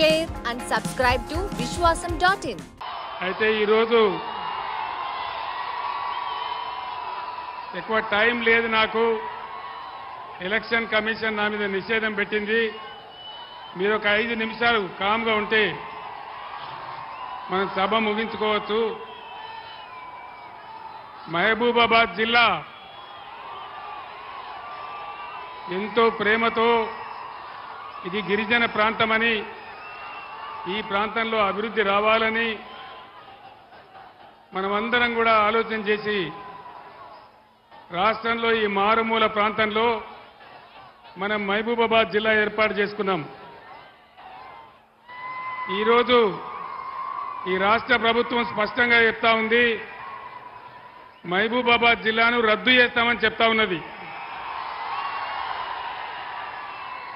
share and subscribe to Vishwasam.in. అయితే ఈరోజు ఎక్కువ టైం లేదు నాకు. ఎలక్షన్ కమిషన్ నా మీద నిషేధం పెట్టింది. మీరు ఒక 5 నిమిషాలు కామ్గా ఉంటే మనం సభ ముగించుకోవచ్చు. మహబూబాబాద్ జిల్లా ఎంతో ప్రేమతో ఇది గిరిజన ప్రాంతమని, ఈ ప్రాంతంలో అభివృద్ధి రావాలని మనమందరం కూడా ఆలోచన చేసి రాష్ట్రంలో ఈ మారుమూల ప్రాంతంలో మనం మహబూబాబాద్ జిల్లా ఏర్పాటు చేసుకున్నాం. ఈరోజు ఈ రాష్ట్ర ప్రభుత్వం స్పష్టంగా చెప్తా ఉంది, మహబూబాబాద్ జిల్లాను రద్దు చేస్తామని చెప్తా ఉన్నది.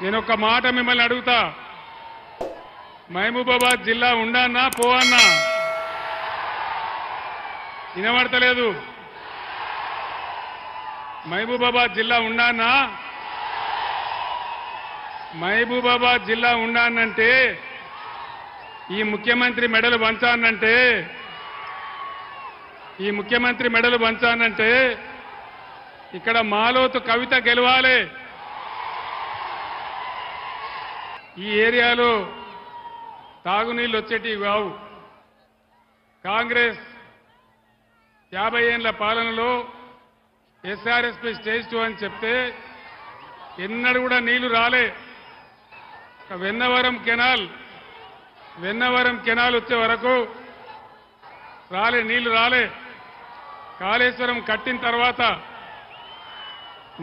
నేను ఒక మాట మిమ్మల్ని అడుగుతా, మహబూబాబాద్ జిల్లా ఉండన్నా పోవన్నా? వినబడతలేదు. మహబూబాబాద్ జిల్లా ఉండన్నా? మహబూబాబాద్ జిల్లా ఉండానంటే ఈ ముఖ్యమంత్రి మెడలు వంచానంటే, ఈ ముఖ్యమంత్రి మెడలు వంచానంటే ఇక్కడ మాలోతు కవిత గెలవాలి. ఈ ఏరియాలో తాగునీళ్ళు వచ్చేటివి కావు. కాంగ్రెస్ 50 ఏళ్ల పాలనలో ఎస్ఆర్ఎస్పీ స్టేజ్ 2 అని చెప్తే ఎన్నడూ కూడా నీళ్లు రాలే. వెన్నవరం కెనాల్ వచ్చే వరకు రాలే, నీళ్లు రాలే. కాళేశ్వరం కట్టిన తర్వాత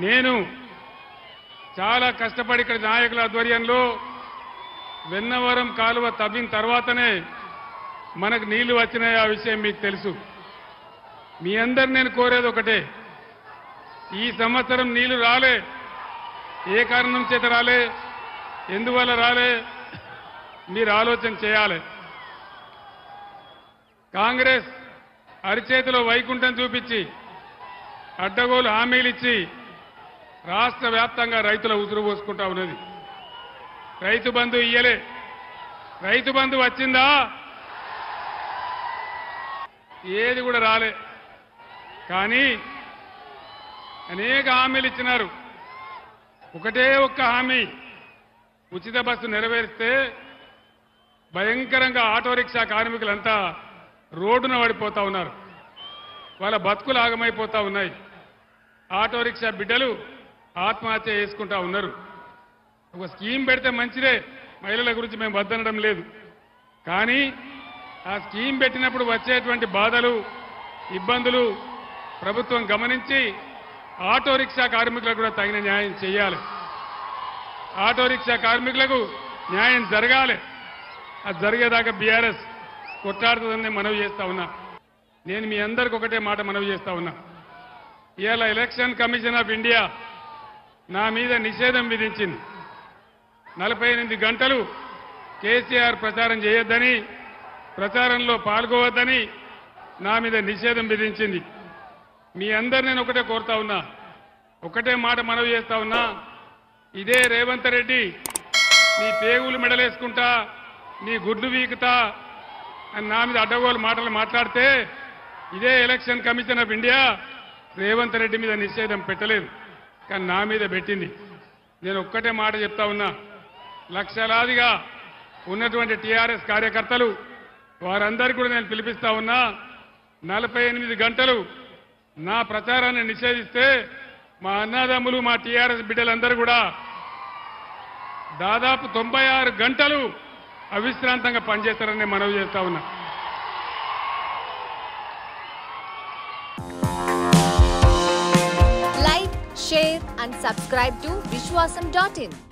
నేను చాలా కష్టపడి ఇక్కడ నాయకుల ఆధ్వర్యంలో వెన్నవరం కాలువ తవ్విన తర్వాతనే మనకు నీళ్లు వచ్చినాయి. ఆ విషయం మీకు తెలుసు. మీ అందరు నేను కోరేది ఒకటే, ఈ సంవత్సరం నీళ్లు రాలే. ఏ కారణం చేత రాలే, ఎందువల్ల రాలే, మీరు ఆలోచన చేయాలి. కాంగ్రెస్ అరిచేతిలో వైకుంఠం చూపించి అడ్డగోలు హామీలు ఇచ్చి రాష్ట్ర వ్యాప్తంగా రైతుల ఉసురు పోసుకుంటా ఉన్నది. రైతు బంధు ఇయ్యలే. రైతు బంధు వచ్చిందా? ఏది కూడా రాలే. కానీ అనేక హామీలు ఇచ్చినారు. ఒకటే ఒక్క హామీ, ఉచిత బస్సు నెరవేరిస్తే భయంకరంగా ఆటో రిక్షా కార్మికులంతా రోడ్డున పడిపోతా ఉన్నారు. వాళ్ళ బతుకులు ఆగమైపోతా ఉన్నాయి. ఆటో రిక్షా బిడ్డలు ఆత్మహత్య చేసుకుంటా ఉన్నారు. ఒక స్కీమ్ పెడితే మంచిదే, మహిళల గురించి మేము వద్దనడం లేదు. కానీ ఆ స్కీమ్ పెట్టినప్పుడు వచ్చేటువంటి బాధలు, ఇబ్బందులు ప్రభుత్వం గమనించి ఆటో రిక్షా కార్మికులకు కూడా తగిన న్యాయం చేయాలి. ఆటో రిక్షా కార్మికులకు న్యాయం జరగాలి. అది జరిగేదాకా బీఆర్ఎస్ కొట్లాడుతుందని మనవి చేస్తా ఉన్నా. నేను మీ అందరికి ఒకటే మాట మనవి చేస్తా ఉన్నా. ఇవాళ ఎలక్షన్ కమిషన్ ఆఫ్ ఇండియా నా మీద నిషేధం విధించింది. 48 గంటలు కేసీఆర్ ప్రచారం చేయొద్దని, ప్రచారంలో పాల్గొవద్దని నా మీద నిషేధం విధించింది. మీ అందరు నేను ఒకటే కోరుతా ఉన్నా, ఒకటే మాట మనవి చేస్తా ఉన్నా. ఇదే రేవంత్ రెడ్డి నీ పేగులు మెడలేసుకుంటా, నీ గుడ్లు వీకుతా అని నా మీద అడ్డగోలు మాటలు మాట్లాడితే, ఇదే election commission of India Revanth Reddy మీద నిషేధం పెట్టలేదు, కానీ నా మీద పెట్టింది. నేను ఒక్కటే మాట చెప్తా ఉన్నా, లక్షలాదిగా ఉన్నటువంటి టీఆర్ఎస్ కార్యకర్తలు వారందరికీ కూడా నేను పిలిపిస్తా ఉన్నా. 48 గంటలు నా ప్రచారాన్ని నిషేధిస్తే మా అన్నదమ్ములు, మా టీఆర్ఎస్ బిడ్డలందరూ కూడా దాదాపు 96 గంటలు అవిశ్రాంతంగా పనిచేస్తారని మనవి చేస్తా ఉన్నా. Like, share and subscribe to Vishwasam.in.